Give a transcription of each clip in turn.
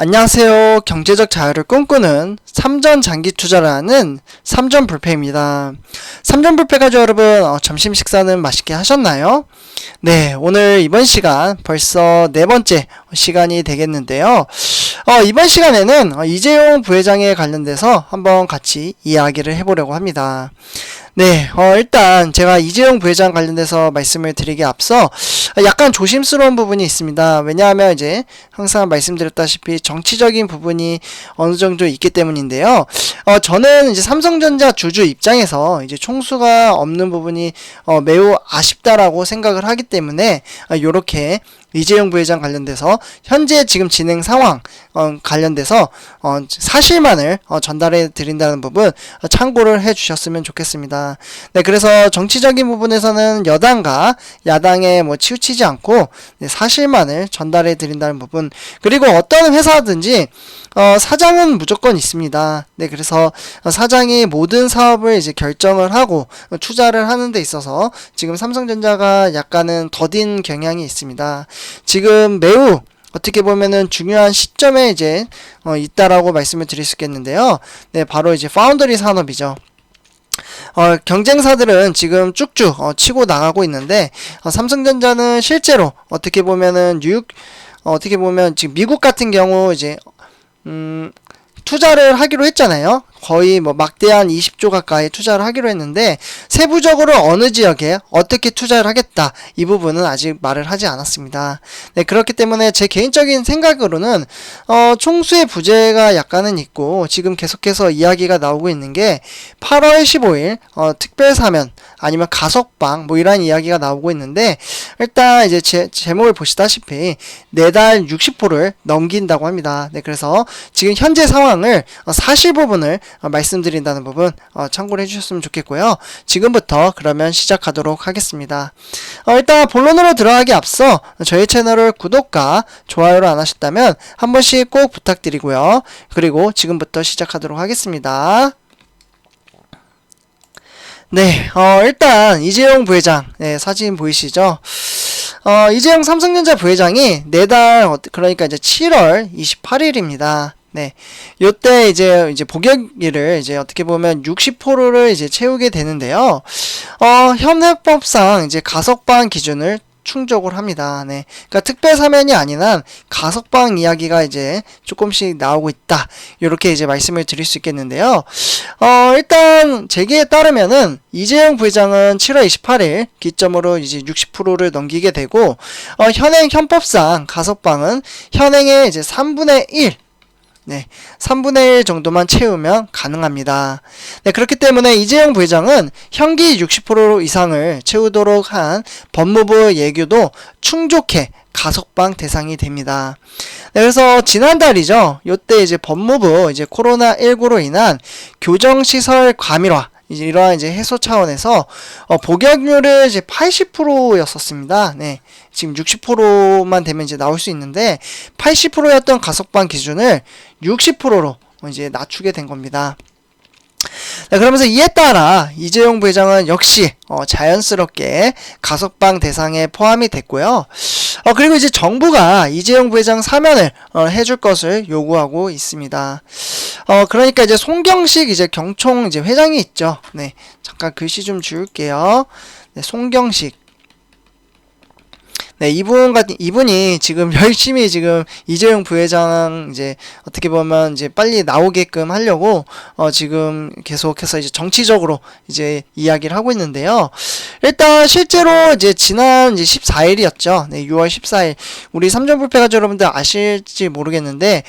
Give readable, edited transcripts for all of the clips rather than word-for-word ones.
안녕하세요. 경제적 자유를 꿈꾸는 삼전 장기 투자를 하는 삼전불패입니다. 삼전불패 가족 여러분, 점심 식사는 맛있게 하셨나요? 네, 오늘 이번 시간 벌써 네 번째 시간이 되겠는데요. 이번 시간에는 이재용 부회장에 관련돼서 한번 같이 이야기를 해보려고 합니다. 네, 일단 제가 이재용 부회장 관련돼서 말씀을 드리기 앞서 약간 조심스러운 부분이 있습니다. 왜냐하면 이제 항상 말씀드렸다시피 정치적인 부분이 어느 정도 있기 때문인데요. 저는 이제 삼성전자 주주 입장에서 이제 총수가 없는 부분이 매우 아쉽다라고 생각을 하기 때문에 요렇게 이재용 부회장 관련돼서 현재 지금 진행 상황 관련돼서 사실만을 전달해 드린다는 부분 참고를 해 주셨으면 좋겠습니다. 네, 그래서 정치적인 부분에서는 여당과 야당에 치우치지 않고 사실만을 전달해 드린다는 부분, 그리고 어떤 회사든지 사장은 무조건 있습니다. 네, 그래서 사장이 모든 사업을 이제 결정을 하고 투자를 하는 데 있어서 지금 삼성전자가 약간은 더딘 경향이 있습니다. 지금 매우 어떻게 보면은 중요한 시점에 이제 있다라고 말씀을 드릴 수 있겠는데요. 네, 바로 이제 파운드리 산업이죠. 경쟁사들은 지금 쭉쭉 치고 나가고 있는데 삼성전자는 실제로 어떻게 보면은 어떻게 보면 지금 미국 같은 경우 이제 투자를 하기로 했잖아요. 거의 막대한 20조 가까이 투자를 하기로 했는데 세부적으로 어느 지역에 어떻게 투자를 하겠다, 이 부분은 아직 말을 하지 않았습니다. 네, 그렇기 때문에 제 개인적인 생각으로는 총수의 부재가 약간은 있고, 지금 계속해서 이야기가 나오고 있는 게 8월 15일 특별 사면 아니면 가석방 이런 이야기가 나오고 있는데, 일단 이제 제목을 보시다시피 내달 60%를 넘긴다고 합니다. 네, 그래서 지금 현재 상황을 사실 부분을 말씀드린다는 부분 참고를 해주셨으면 좋겠고요. 지금부터 그러면 시작하도록 하겠습니다. 일단 본론으로 들어가기 앞서 저희 채널을 구독과 좋아요를 안 하셨다면 한 번씩 꼭 부탁드리고요. 그리고 지금부터 시작하도록 하겠습니다. 네, 일단 이재용 부회장, 네, 사진 보이시죠? 이재용 삼성전자 부회장이 내달, 그러니까 이제 7월 28일입니다. 네, 요때 이제 복역일을 이제 어떻게 보면 60%를 이제 채우게 되는데요. 현행법상 이제 가석방 기준을 충족을 합니다. 네, 그러니까 특별 사면이 아닌 한 가석방 이야기가 이제 조금씩 나오고 있다, 이렇게 이제 말씀을 드릴 수 있겠는데요. 일단 제기에 따르면은 이재용 부회장은 7월 28일 기점으로 이제 60%를 넘기게 되고, 현행 헌법상 가석방은 현행의 이제 3분의 1, 네, 3분의 1 정도만 채우면 가능합니다. 네, 그렇기 때문에 이재용 부회장은 현기 60% 이상을 채우도록 한 법무부 예규도 충족해 가석방 대상이 됩니다. 네, 그래서 지난달이죠. 요때 이제 법무부 이제 코로나19로 인한 교정시설 과밀화, 이제 이러한 이제 해소 차원에서 복역률을 이제 80%였었습니다. 네, 지금 60%만 되면 이제 나올 수 있는데 80%였던 가석방 기준을 60%로 이제 낮추게 된 겁니다. 네, 그러면서 이에 따라 이재용 부회장은 역시 자연스럽게 가석방 대상에 포함이 됐고요. 그리고 이제 정부가 이재용 부회장 사면을 해줄 것을 요구하고 있습니다. 그러니까 이제 송경식 이제 경총 이제 회장이 있죠. 네, 잠깐 글씨 좀 지울게요. 네, 송경식. 네, 이분이 지금 열심히 지금 이재용 부회장 이제 어떻게 보면 이제 빨리 나오게끔 하려고 지금 계속해서 이제 정치적으로 이제 이야기를 하고 있는데요. 일단 실제로 이제 지난 이제 14일이었죠. 네, 6월 14일. 우리 삼전불패 가족 여러분들 아실지 모르겠는데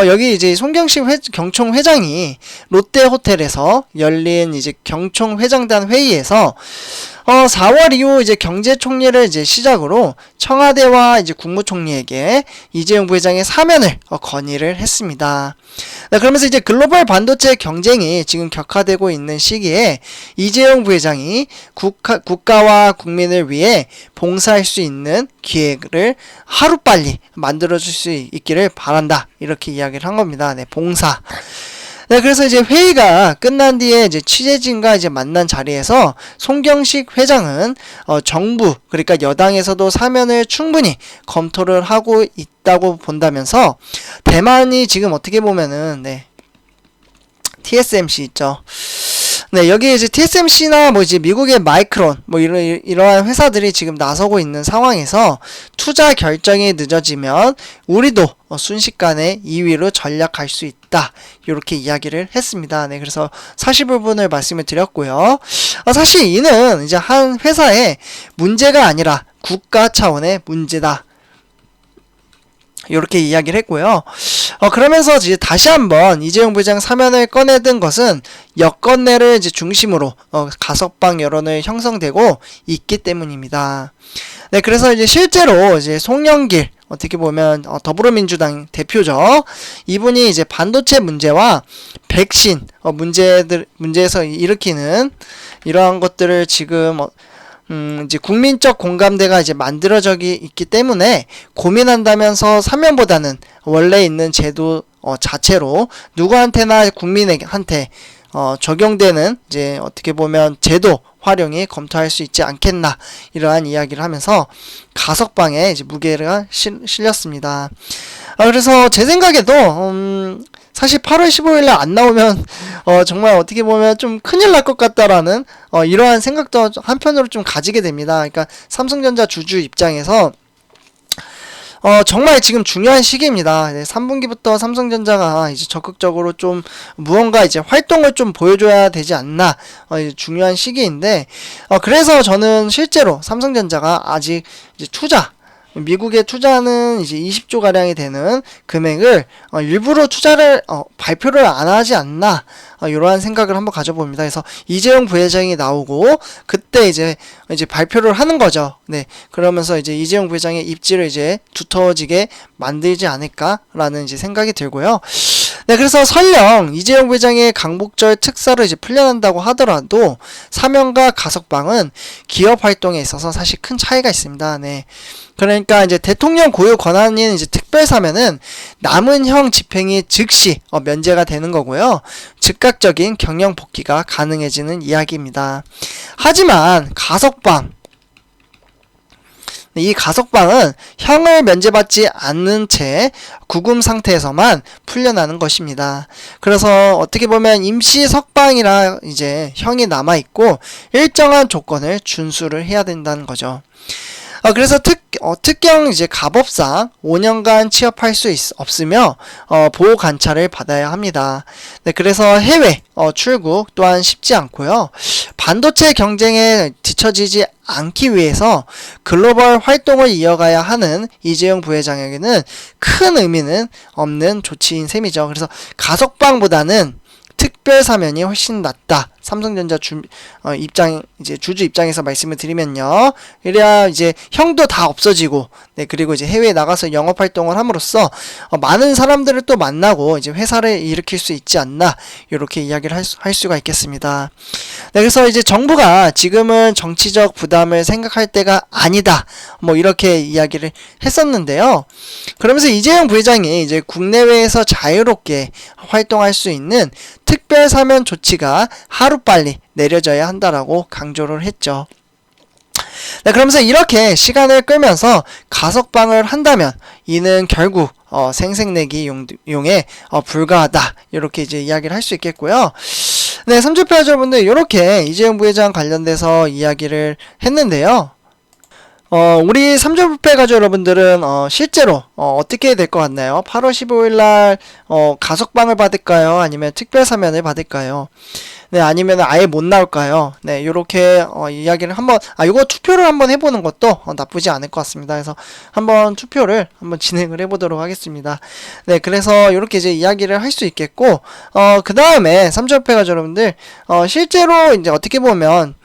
여기 이제 송경식 경총 회장이 롯데 호텔에서 열린 이제 경총 회장단 회의에서 4월 이후 이제 경제총리를 이제 시작으로 청와대와 이제 국무총리에게 이재용 부회장의 사면을 건의를 했습니다. 네, 그러면서 이제 글로벌 반도체 경쟁이 지금 격화되고 있는 시기에 이재용 부회장이 국가와 국민을 위해 봉사할 수 있는 기회를 하루빨리 만들어줄 수 있기를 바란다, 이렇게 이야기를 한 겁니다. 네, 봉사. 네, 그래서 이제 회의가 끝난 뒤에 이제 취재진과 이제 만난 자리에서 송경식 회장은 정부, 그러니까 여당에서도 사면을 충분히 검토를 하고 있다고 본다면서 대만이 지금 어떻게 보면은 TSMC 있죠. 네, 여기 이제 TSMC나 뭐 이제 미국의 마이크론 뭐 이러한 회사들이 지금 나서고 있는 상황에서 투자 결정이 늦어지면 우리도 순식간에 2위로 전락할 수 있다. 이렇게 이야기를 했습니다. 네, 그래서 사실 부분을 말씀을 드렸고요. 사실 이는 이제 한 회사의 문제가 아니라 국가 차원의 문제다. 이렇게 이야기를 했고요. 그러면서 이제 다시 한번 이재용 부회장 사면을 꺼내든 것은 여권내를 이제 중심으로 가석방 여론을 형성되고 있기 때문입니다. 네, 그래서 이제 실제로 이제 송영길 어떻게 보면 더불어민주당 대표죠. 이분이 이제 반도체 문제와 백신 문제에서 일으키는 이러한 것들을 지금 이제 국민적 공감대가 이제 만들어져 있기 때문에 고민한다면서 사면보다는 원래 있는 제도 자체로 누구한테나 국민한테 적용되는 이제 어떻게 보면 제도 활용이 검토할 수 있지 않겠나 이러한 이야기를 하면서 가석방에 이제 무게가 실렸습니다. 그래서 제 생각에도 사실 8월 15일날 안 나오면 정말 어떻게 보면 좀 큰일 날 것 같다라는 이러한 생각도 한편으로 좀 가지게 됩니다. 그러니까 삼성전자 주주 입장에서 정말 지금 중요한 시기입니다. 3분기부터 삼성전자가 이제 적극적으로 좀 무언가 이제 활동을 좀 보여줘야 되지 않나, 이제 중요한 시기인데, 그래서 저는 실제로 삼성전자가 아직 이제 미국에 투자는 이제 20조 가량이 되는 금액을 일부러 투자를 발표를 안 하지 않나 이러한 생각을 한번 가져봅니다. 그래서 이재용 부회장이 나오고 그때 이제 발표를 하는 거죠. 네, 그러면서 이제 이재용 부회장의 입지를 이제 두터워지게 만들지 않을까라는 이제 생각이 들고요. 네, 그래서 설령 이재용 부회장의 강복절 특사로 이제 풀려난다고 하더라도 사면과 가석방은 기업 활동에 있어서 사실 큰 차이가 있습니다. 네. 그러니까 이제 대통령 고유 권한인 이제 특별 사면은 남은 형 집행이 즉시 면제가 되는 거고요. 즉각적인 경영 복귀가 가능해지는 이야기입니다. 하지만 이 가석방은 형을 면제받지 않는 채 구금 상태에서만 풀려나는 것입니다. 그래서 어떻게 보면 임시 석방이라 이제 형이 남아있고 일정한 조건을 준수를 해야 된다는 거죠. 그래서 특경 이제 가법상 5년간 취업할 수 없으며 보호 관찰을 받아야 합니다. 네, 그래서 해외 출국 또한 쉽지 않고요. 반도체 경쟁에 뒤처지지 않기 위해서 글로벌 활동을 이어가야 하는 이재용 부회장에게는 큰 의미는 없는 조치인 셈이죠. 그래서 가석방보다는 특별 사면이 훨씬 낫다. 삼성전자 주주 입장에서 말씀을 드리면요. 그래야 이제 형도 다 없어지고, 네, 그리고 이제 해외에 나가서 영업 활동을 함으로써 많은 사람들을 또 만나고 이제 회사를 일으킬 수 있지 않나, 이렇게 이야기를 할 수가 있겠습니다. 네, 그래서 이제 정부가 지금은 정치적 부담을 생각할 때가 아니다. 뭐 이렇게 이야기를 했었는데요. 그러면서 이재용 부회장이 이제 국내외에서 자유롭게 활동할 수 있는 특별 사면 조치가 하루빨리 내려져야 한다라고 강조를 했죠. 네, 그러면서 이렇게 시간을 끌면서 가석방을 한다면 이는 결국 생색내기 용에 불과하다, 이렇게 이제 이야기를 할 수 있겠고요. 네, 삼주표 여러분들 이렇게 이재용 부회장 관련돼서 이야기를 했는데요. 우리 3주부패 가족 여러분들은 실제로 어떻게 될 것 같나요? 8월 15일날 가석방을 받을까요? 아니면 특별사면을 받을까요? 네, 아니면 아예 못 나올까요? 네, 요렇게 이야기를 한번 요거 투표를 한번 해보는 것도 나쁘지 않을 것 같습니다. 그래서 한번 투표를 한번 진행을 해보도록 하겠습니다. 네, 그래서 요렇게 이제 이야기를 할 수 있겠고, 그 다음에 3주부패 가족 여러분들 실제로 이제 어떻게 보면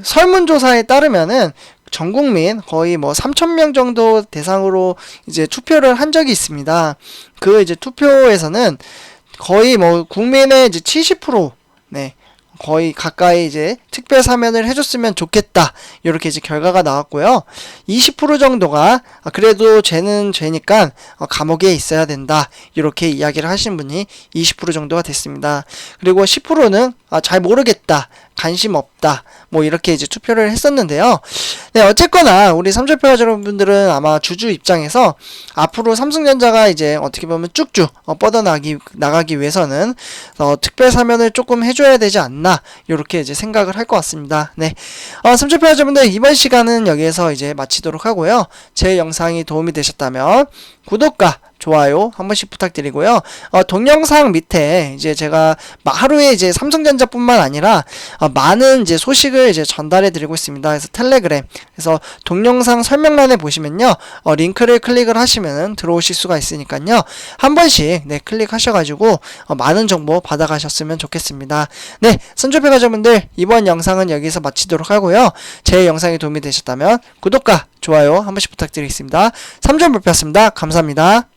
설문조사에 따르면은 전 국민 거의 뭐 3,000명 정도 대상으로 이제 투표를 한 적이 있습니다. 그 이제 투표에서는 거의 뭐 국민의 이제 70%, 네, 거의 가까이 이제 특별 사면을 해줬으면 좋겠다. 이렇게 이제 결과가 나왔고요. 20% 정도가 그래도 죄는 죄니까 감옥에 있어야 된다. 이렇게 이야기를 하신 분이 20% 정도가 됐습니다. 그리고 10%는 잘 모르겠다. 관심 없다. 뭐 이렇게 이제 투표를 했었는데요. 네, 어쨌거나 우리 삼촌표 여러분들은 아마 주주 입장에서 앞으로 삼성전자가 이제 어떻게 보면 쭉쭉 나가기 위해서는 특별 사면을 조금 해줘야 되지 않나 이렇게 이제 생각을 할 것 같습니다. 네, 삼촌표 여러분들 이번 시간은 여기에서 이제 마치도록 하고요. 제 영상이 도움이 되셨다면 구독과 좋아요 한 번씩 부탁드리고요. 동영상 밑에 이제 제가 하루에 이제 삼성전자뿐만 아니라 많은 이제 소식을 이제 전달해 드리고 있습니다. 그래서 텔레그램, 그래서 동영상 설명란에 보시면요, 링크를 클릭을 하시면 들어오실 수가 있으니까요. 한 번씩 네, 클릭하셔가지고 많은 정보 받아가셨으면 좋겠습니다. 네, 선조표 가족분들 이번 영상은 여기서 마치도록 하고요. 제 영상이 도움이 되셨다면 구독과 좋아요 한 번씩 부탁드리겠습니다. 삼촌 불표였습니다. 감사합니다.